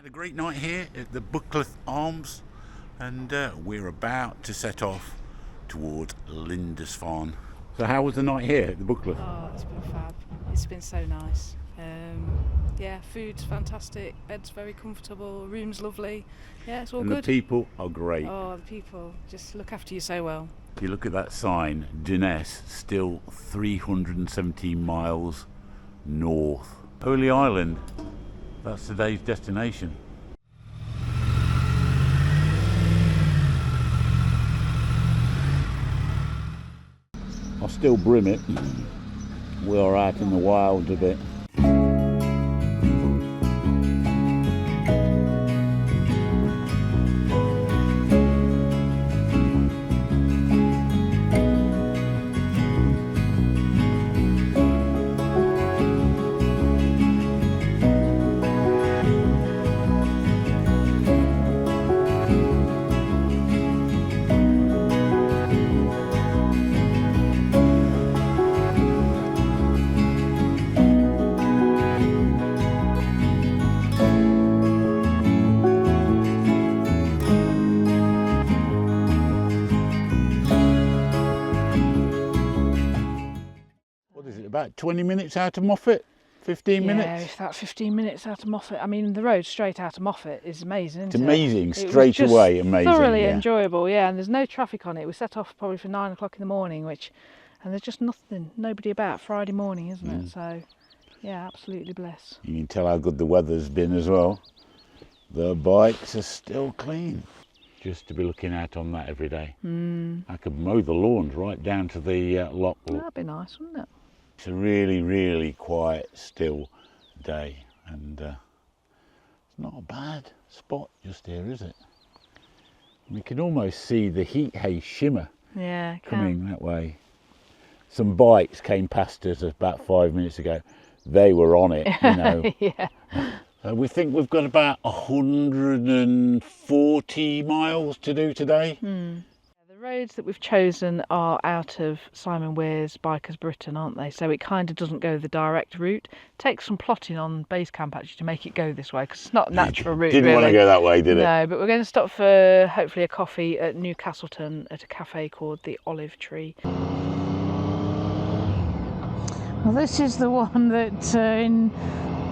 Had a great night here at the Buccleuch Arms, and we're about to set off towards Lindisfarne. So how was the night here at the Buccleuch? Oh, it's been fab. It's been so nice. Yeah, food's fantastic, bed's very comfortable, room's lovely. Yeah, it's all and good. The people are great. Oh, the people just look after you so well. If you look at that sign, Dunnes, still 317 miles north. Holy Island, that's today's destination. I'll still brim it. We're out in the wilds a bit. About 20 minutes out of Moffat, 15 minutes? Yeah, it's about 15 minutes out of Moffat. I mean, the road straight out of Moffat is amazing, isn't it? It's amazing, straight away, amazing. Thoroughly enjoyable, yeah, and there's no traffic on it. We set off probably for 9 o'clock in the morning, and there's just nobody about Friday morning, isn't it? So, yeah, absolutely blessed. You can tell how good the weather's been as well. The bikes are still clean. Just to be looking out on that every day. I could mow the lawns right down to the Loch. That'd be nice, wouldn't it? It's a really, really quiet, still day, and it's not a bad spot just here, is it? We can almost see the heat haze shimmer coming that way. Some bikes came past us about 5 minutes ago. They were on it, you know. Yeah. We think we've got about 140 miles to do today. The roads that we've chosen are out of Simon Weir's Bikers Britain, aren't they? So it kind of doesn't go the direct route. Takes some plotting on base camp actually to make it go this way, because it's not a natural route. Didn't want to go that way, did it? No, but we're going to stop for hopefully a coffee at Newcastleton at a cafe called the Olive Tree. Well, this is the one that in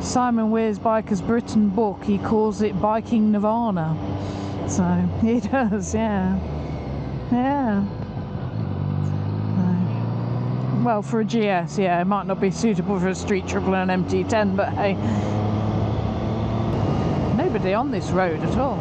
Simon Weir's Bikers Britain book he calls it biking Nirvana. So he does, yeah. Yeah. Well, for a GS, yeah, it might not be suitable for a street triple and an MT10, but hey, nobody on this road at all.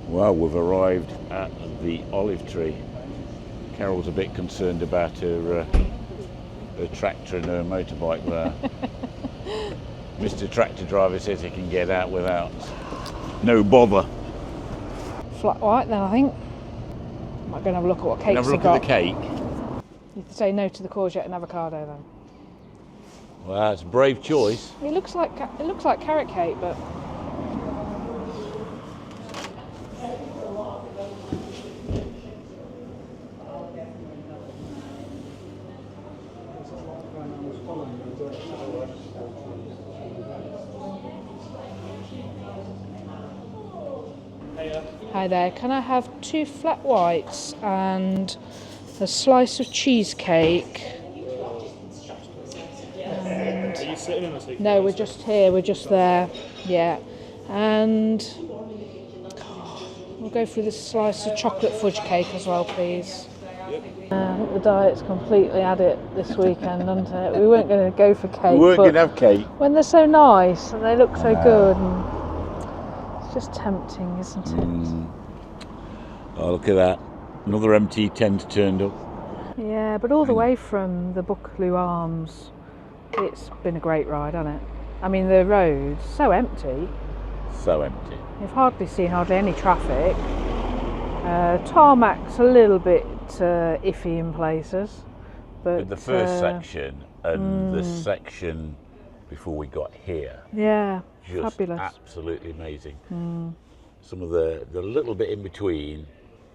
Well, we've arrived at the olive tree. Carol's a bit concerned about her tractor and her motorbike there. Mr. Tractor Driver says he can get out without no bother. Flat white then, I think. Might go and have a look at what cakes Have a look got. at the cake. You say no to the courgette and avocado then. Well, that's a brave choice. It looks like carrot cake, but hi there. Can I have 2 flat whites and a slice of cheesecake? And Are you sitting in a seat? no, we're just here. We're just there. Yeah, and we'll go through this slice of chocolate fudge cake as well, please. I think the diet's completely had it this weekend, hasn't it? We weren't going to go for cake. We weren't but going to have cake. when they're so nice and they look so good, and it's just tempting, isn't it? Oh, look at that. Another empty tent turned up. Yeah, but all the way from the Buccleuch Arms, it's been a great ride, hasn't it? I mean, the road's so empty. So empty. You've hardly seen any traffic. Tarmac's a little bit iffy in places. But the first section and the section before we got here. Yeah, Just fabulous. absolutely amazing. Some of the little bit in between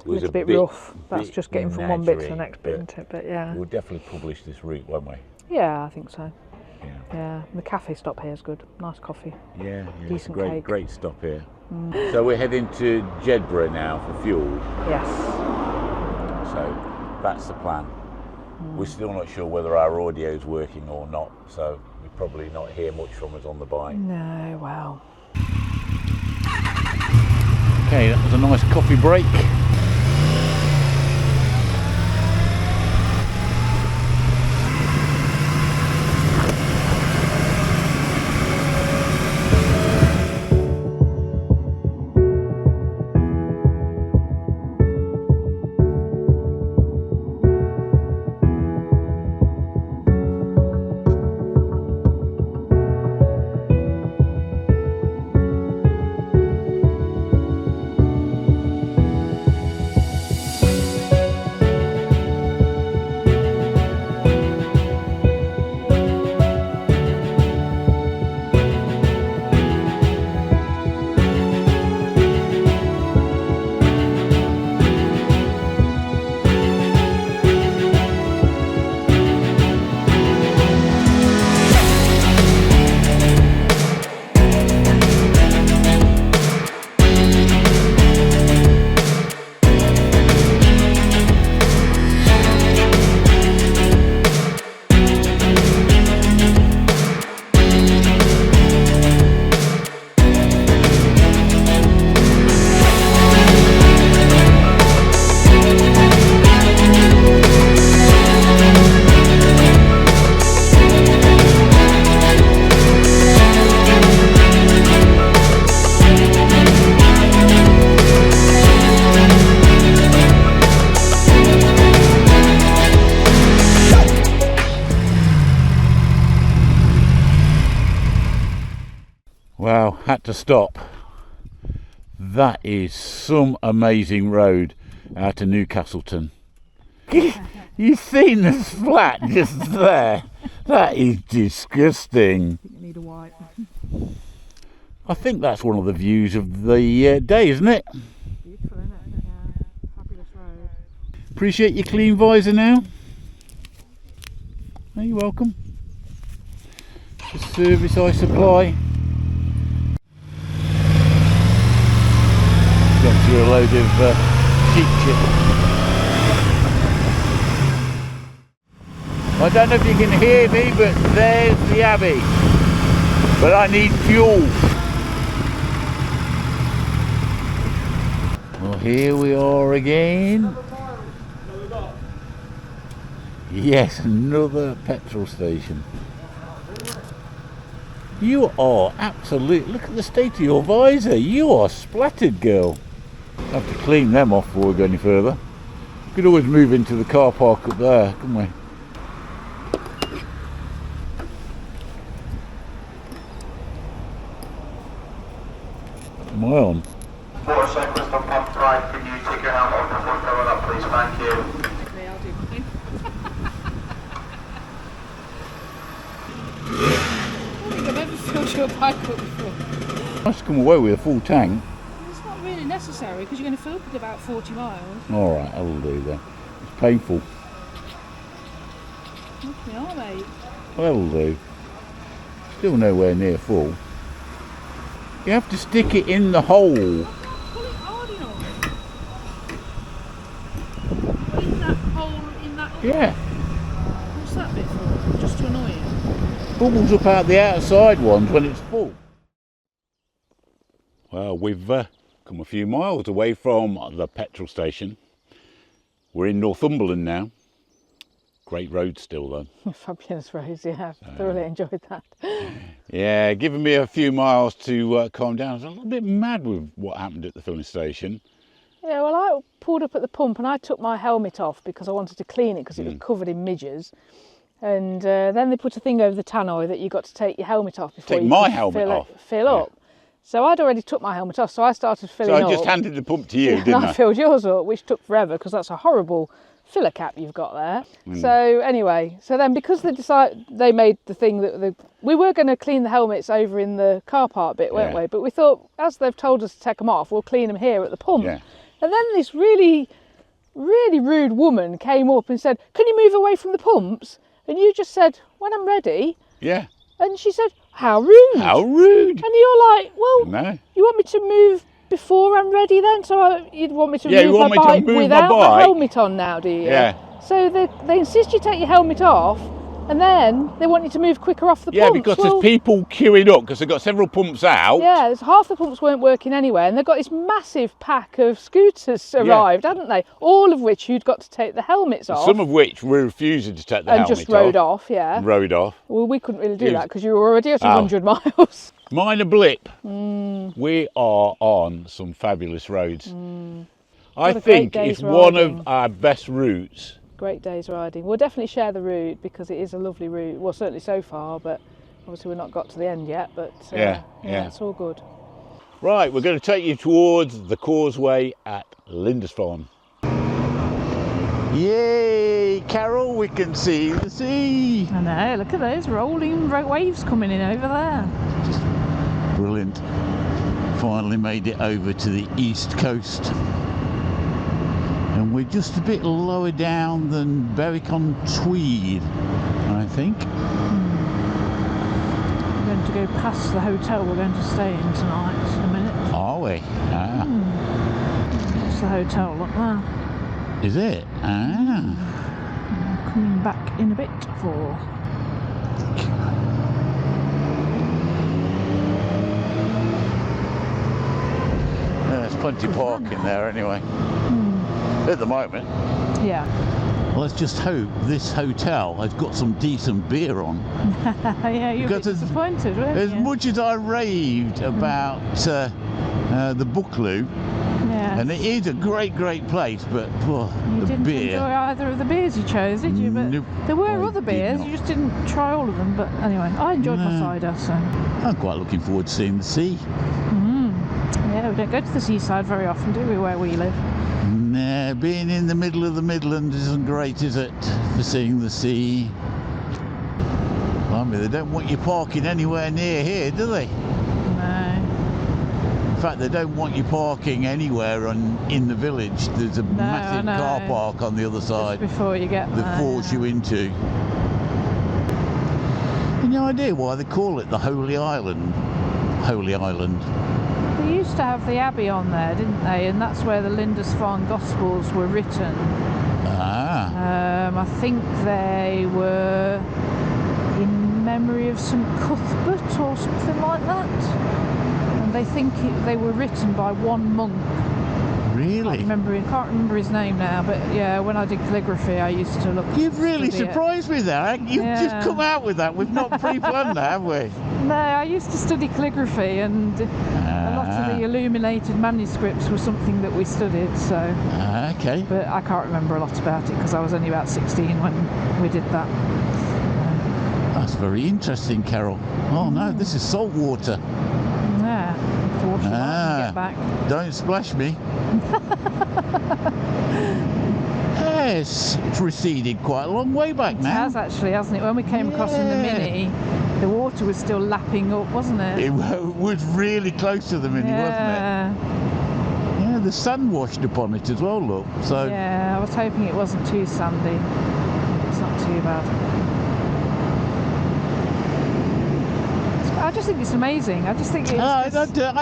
was It's a bit rough. That's just getting from one bit to the next bit, isn't it? But yeah. We'll definitely publish this route, won't we? Yeah, I think so. Yeah. Yeah, the cafe stop here is good. Nice coffee. Yeah, it's a Decent great, cake. great stop here. So we're heading to Jedburgh now for fuel. Yes. So that's the plan. We're still not sure whether our audio's working or not, so we'll probably not hear much from us on the bike. No, well. Okay, that was a nice coffee break. Wow, had to stop. That is some amazing road out of Newcastleton. You've seen the flat just there. That is disgusting. You need a wipe. I think that's one of the views of the day, isn't it? Beautiful, isn't it? Yeah, fabulous road. Appreciate your clean visor now. Oh, you're welcome. The service I supply. Gone through a load of sheep shit. I don't know if you can hear me, but there's the Abbey. But I need fuel. Well, here we are again. Yes, another petrol station. You are absolute. Look at the state of your visor. You are splattered, girl. Have to clean them off before we go any further. We could always move into the car park up there, couldn't we? Am I on? Motorcyclist on pump right, can you take your helmet off before coming up, please? Thank you. Okay, I'll do mine. Must come away with a full tank. It's not really necessary because you're going to fill up at about 40 miles. All right, I will do that. It's painful. Look me are, mate. Well, I will do. Still nowhere near full. You have to stick it in the hole. Pull it hard enough. In that hole, in that... Yeah. What's that bit for? Just to annoy you? Bubbles up out the outside ones when it's full. Well, we've come a few miles away from the petrol station. We're in Northumberland now. Great road still though. Fabulous roads, yeah. Thoroughly enjoyed that. Yeah, giving me a few miles to calm down. I was a little bit mad with what happened at the filling station. Yeah, well, I pulled up at the pump and I took my helmet off because I wanted to clean it because it was covered in midges. And then they put a thing over the tannoy that you got to take your helmet off before Take you my could helmet off? Fill up. So I'd already took my helmet off, so I started filling up. So I just handed the pump to you, didn't and I? I filled yours up, which took forever because that's a horrible filler cap you've got there. So anyway, so then because they made the thing that we were going to clean the helmets over in the car park bit, weren't we? But we thought, as they've told us to take them off, we'll clean them here at the pump. Yeah. And then this really, really rude woman came up and said, "Can you move away from the pumps?" And you just said, "When I'm ready." Yeah. And she said, "How rude." How rude. And you're like, "Well, No. you want me to move before I'm ready then? So you'd want me to Yeah, you move want my me to bike move my without my bike? helmet on now, do you?" Yeah. So they insist you take your helmet off, and then they want you to move quicker off the Yeah, pumps. because Well, there's people queuing up because they've got several pumps out. yeah, there's half the pumps weren't working anyway, and they've got this massive pack of scooters arrived, hadn't they? All of which you'd got to take the helmets off. Some of which were refusing to take the and helmet just rode off. off, yeah. Rode off. Well, we couldn't really do Yes. that because you were already at Oh. 100 miles. Minor blip. We are on some fabulous roads. I What a great think day's it's one riding. of our best routes. Great days riding. We'll definitely share the route because it is a lovely route. Well, certainly so far, but obviously we've not got to the end yet. But Yeah. it's all good. Right, we're going to take you towards the causeway at Lindisfarne. Yay, Carol, we can see the sea. I know, look at those rolling waves coming in over there. Just brilliant. Finally made it over to the east coast. And we're just a bit lower down than Berwick-on-Tweed, I think. We're going to go past the hotel we're going to stay in tonight in a minute. Are we? Ah. It's the hotel, look there. Is it? Ah. I'm coming back in a bit for... There's plenty of parking there anyway. At the moment. Yeah. Well, let's just hope this hotel has got some decent beer on. Yeah, you're a bit Because disappointed, weren't As you? much as I raved about the Buccleuch, Yeah. and it is a great place, but You the didn't beer. enjoy either of the beers you chose, did you? But Nope, there were I other did beers, not. you just didn't try all of them. But anyway, I enjoyed my No. cider, so... I'm quite looking forward to seeing the sea. Yeah, we don't go to the seaside very often, do we, where we live? Nah, being in the middle of the Midlands isn't great, is it, for seeing the sea? I mean, they don't want you parking anywhere near here, do they? No. In fact, they don't want you parking anywhere in the village. There's a massive I know. car park on the other side Just before you get there. that force you into. Any idea why they call it the Holy Island? Holy Island. They used to have the Abbey on there, didn't they? And that's where the Lindisfarne Gospels were written. Ah, I think they were in memory of St Cuthbert or something like that. And they think they were written by one monk. really? I can't remember his name now, but yeah, when I did calligraphy, I used to look. You've really study it. surprised me there. You've Yeah. just come out with that. We've not pre-planned that, have we? No, I used to study calligraphy, and a lot of the illuminated manuscripts were something that we studied. So, Okay. but I can't remember a lot about it because I was only about 16 when we did that. That's very interesting, Carol. Oh no, this is salt water. Yeah, to wash it out and get back. Don't splash me. Yes, it's receded quite a long way back It now. has actually, hasn't it? When we came across in the Yeah. Mini, The water was still lapping up, wasn't it? It was really close to the Mini, wasn't it? Yeah, the sun washed upon it as well, look. So Yeah, I was hoping it wasn't too sandy. It's not too bad. I just think it's amazing. I just think it's I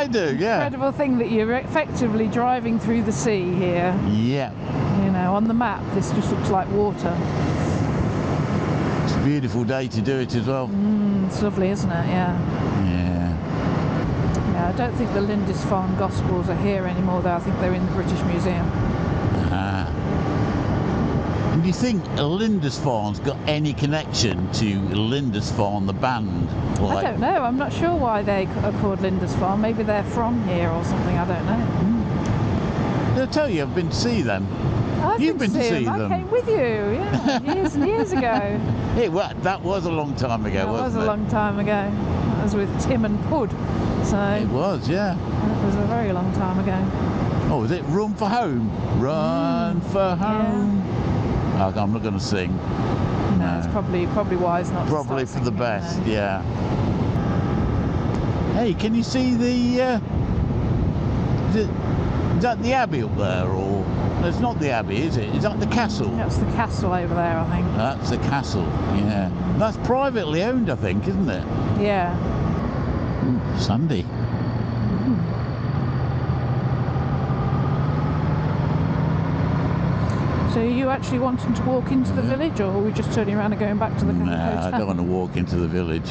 do, yeah. incredible thing that you're effectively driving through the sea here. Yeah. You know, on the map, this just looks like water. It's a beautiful day to do it as well. It's lovely, isn't it? Yeah. Yeah. Yeah, I don't think the Lindisfarne Gospels are here anymore, though. I think they're in the British Museum. Ah. And do you think Lindisfarne's got any connection to Lindisfarne, the band? I don't know. I'm not sure why they are called Lindisfarne. Maybe they're from here or something. I don't know. They'll tell you, I've been to see them. You've been to see them. I came with you, yeah, years and years ago. That was a long time ago, That wasn't it? was a long time ago. That was with Tim and Pud. So It was, yeah. that was a very long time ago. Oh, was it Run for Home? Run for Home. Oh, I'm not going to sing. No, it's probably wise not Probably to for the start best, singing, yeah. Hey, can you see the... is that the Abbey up there, or... No, it's not the Abbey, is it? Is that the castle? That's the castle over there, I think. That's the castle, yeah. That's privately owned, I think, isn't it? Yeah. Sandy. So are you actually wanting to walk into the village, or are we just turning around and going back to the Nah, hotel? I don't want to walk into the village.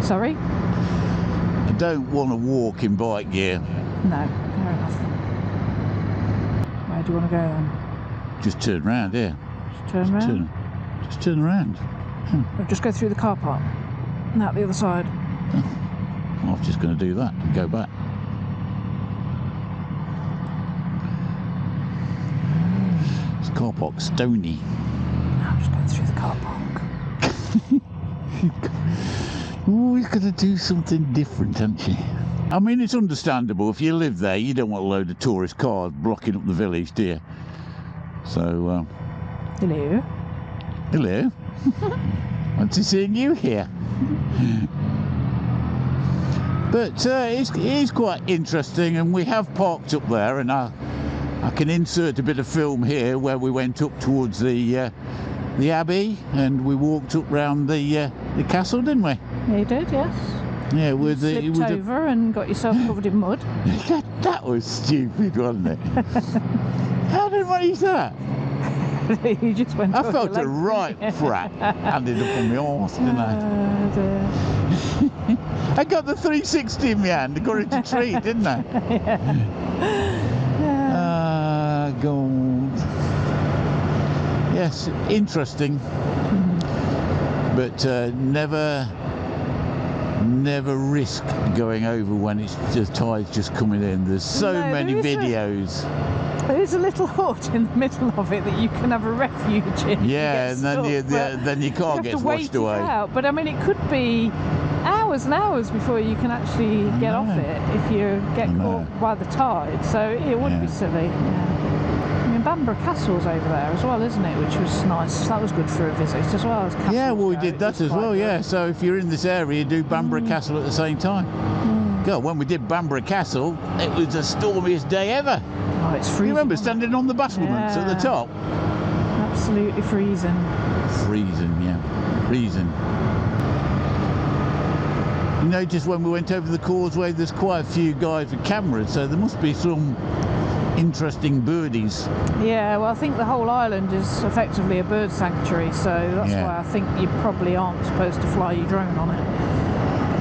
Sorry? I don't want to walk in bike gear. No, fair enough. Where do you want to go then? Just turn round, yeah. Just turn around? Just turn around. Or just go through the car park and out the other side. I was just going to do that and go back. This car park's stony. I'm just going through the car park. Always got to do something different, haven't you? I mean, it's understandable. If you live there, you don't want a load of tourist cars blocking up the village, do you? So, Hello. hello. Fancy seeing you here. But it is quite interesting, and we have parked up there, and I can insert a bit of film here where we went up towards the Abbey, and we walked up round the castle, didn't we? Yeah, you did, yes. Yeah, with the Slipped over and got yourself covered in mud. that was stupid, wasn't it? How did I manage that? You just went I over felt your a legs. right prat. Ended up on my arse, didn't I? Oh, dear. I got the 360 in my hand. I got it to treat, didn't I? Ah, God. Yes, interesting. But never risk going over when it's just tide's just coming in. There's so No, many there is videos. There is a little hut in the middle of it that you can have a refuge in. Yeah, and then you can't get washed away. Out. But I mean, it could be hours and hours before you can actually get off it if you get caught by the tide. So it would be silly. Yeah. I mean, Bamburgh Castle's over there as well, isn't it? Which was nice. That was good for a visit as well as castles. Yeah, well, we go. did that as well. Yeah, so if you're in this area, do Bamburgh Castle at the same time. God, when we did Bamburgh Castle, it was the stormiest day ever. Oh, it's freezing. You remember standing on the battlements at the top? Absolutely freezing. Freezing, yeah. Freezing. You notice when we went over the causeway, there's quite a few guys with cameras, so there must be some interesting birdies. Yeah, well, I think the whole island is effectively a bird sanctuary, so that's why I think you probably aren't supposed to fly your drone on it.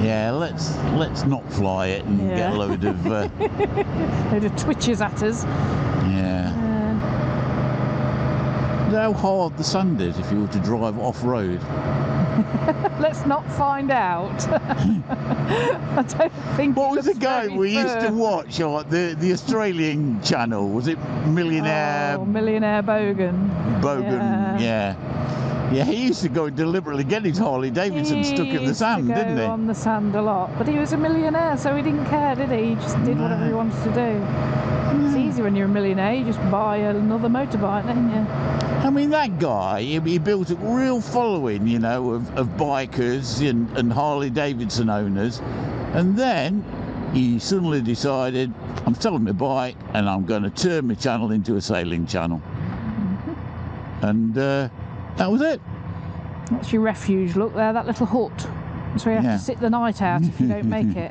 Yeah, let's not fly it and get a load of load of twitches at us. Yeah. How hard the sand is if you were to drive off-road. Let's not find out. I don't think. What was the game we used to watch on the Australian channel? Was it Millionaire? Oh, Millionaire Bogan. Bogan, yeah. Yeah, he used to go and deliberately get his Harley Davidson stuck in the sand, didn't he? On the sand a lot, but he was a millionaire, so he didn't care, did he? He just did whatever he wanted to do. It's easy when you're a millionaire. You just buy another motorbike, don't you? I mean, that guy, he built a real following, you know, of bikers and Harley Davidson owners, and then he suddenly decided, I'm selling my bike and I'm going to turn my channel into a sailing channel. And that was it. That's your refuge. Look there, that little hut. That's where you have to sit the night out if you don't make it.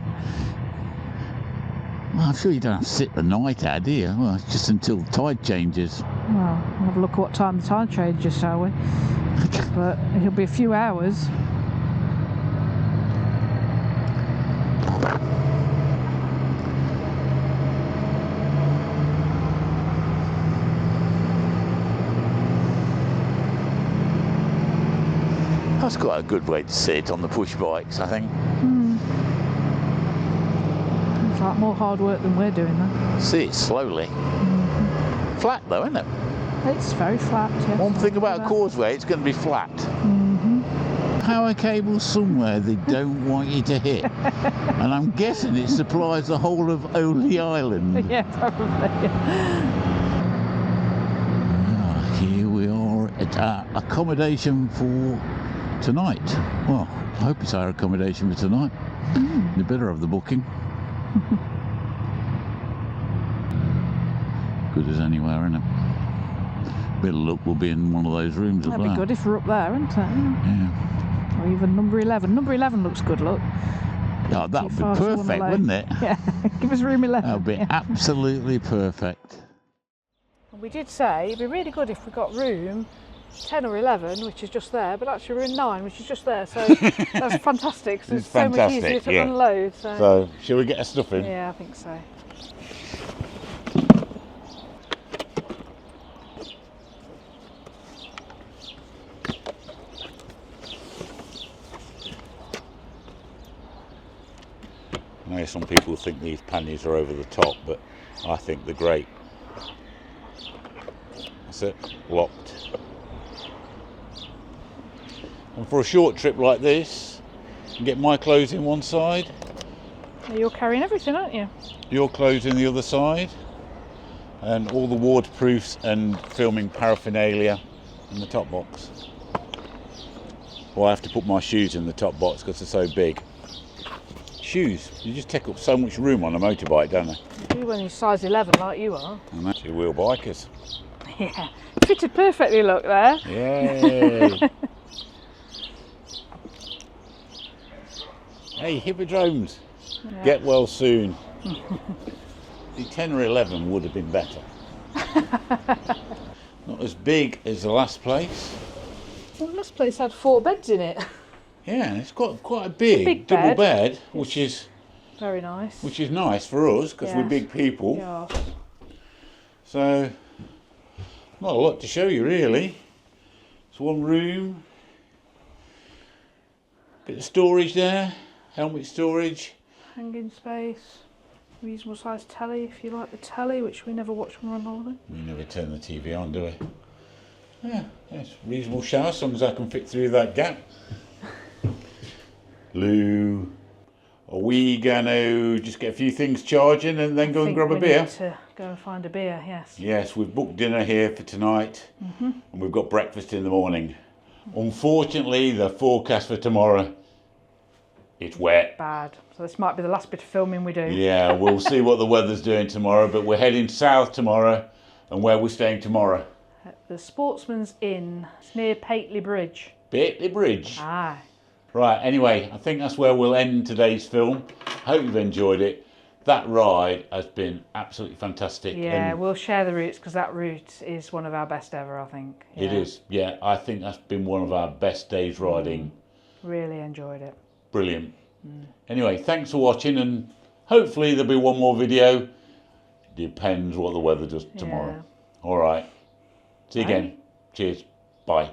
Well, I'm sure you don't have to sit the night out, do you? Well, it's just until the tide changes. Well, we'll have a look at what time the tide changes, shall we? But it'll be a few hours. That's quite a good way to sit on the push bikes, I think. It's like more hard work than we're doing though. See it slowly. Flat though, isn't it? It's very flat, yes. One thing about a causeway, it's going to be flat. Power cable somewhere they don't want you to hit. And I'm guessing it supplies the whole of Holy Island. Yeah, probably. Here we are at our accommodation for tonight. Well, I hope it's our accommodation for tonight. You better have the booking. Good as anywhere, isn't it? Bit of luck, we'll be in one of those rooms as well. That'd be good if we're up there, wouldn't it? Yeah. Or even number 11. Number 11 looks good, look. Oh, that would be perfect, wouldn't it? Yeah, give us room 11. That would be absolutely perfect. We did say it'd be really good if we got room 10 or 11, which is just there, but actually we're in 9, which is just there, so that's fantastic. So it's so much easier to unload. So, shall we get our stuff in? Yeah, I think so. I know some people think these panniers are over the top, but I think they're great. That's it, locked. And for a short trip like this, you can get my clothes in one side. You're carrying everything, aren't you? Your clothes in the other side. And all the waterproofs and filming paraphernalia in the top box. Well, I have to put my shoes in the top box because they're so big. Shoes, you just take up so much room on a motorbike, don't they? You do when you're size 11 like you are. And actually wheel bikers. Yeah, fitted perfectly, look there. Yay! Hey, hippodromes, get well soon. The 10 or 11 would have been better. Not as big as the last place. Well, the last place had 4 beds in it. Yeah, and it's got quite a big double bed, which is very nice. Which is nice for us because we're big people. Yeah. So, not a lot to show you really. It's one room, bit of storage there, helmet storage, hanging space, reasonable sized telly if you like the telly, which we never watch when we're on holiday. We never turn the TV on, do we? Yeah, it's reasonable shower, as long as I can fit through that gap. Lou, are we going to just get a few things charging and then go and grab a beer? Need to go and find a beer, yes. Yes, we've booked dinner here for tonight and we've got breakfast in the morning. Unfortunately, the forecast for tomorrow, it's wet. Bad. So this might be the last bit of filming we do. Yeah, we'll see what the weather's doing tomorrow, but we're heading south tomorrow. And where we're staying tomorrow? At the Sportsman's Inn. It's near Pateley Bridge. Pateley Bridge. Aye. Right, anyway, I think that's where we'll end today's film. Hope you've enjoyed it. That ride has been absolutely fantastic. Yeah, we'll share the routes because that route is one of our best ever, I think. Yeah. It is, yeah. I think that's been one of our best days riding. Really enjoyed it. Brilliant. Anyway, thanks for watching and hopefully there'll be one more video. Depends what the weather does tomorrow. All right. See you again. Cheers. Bye.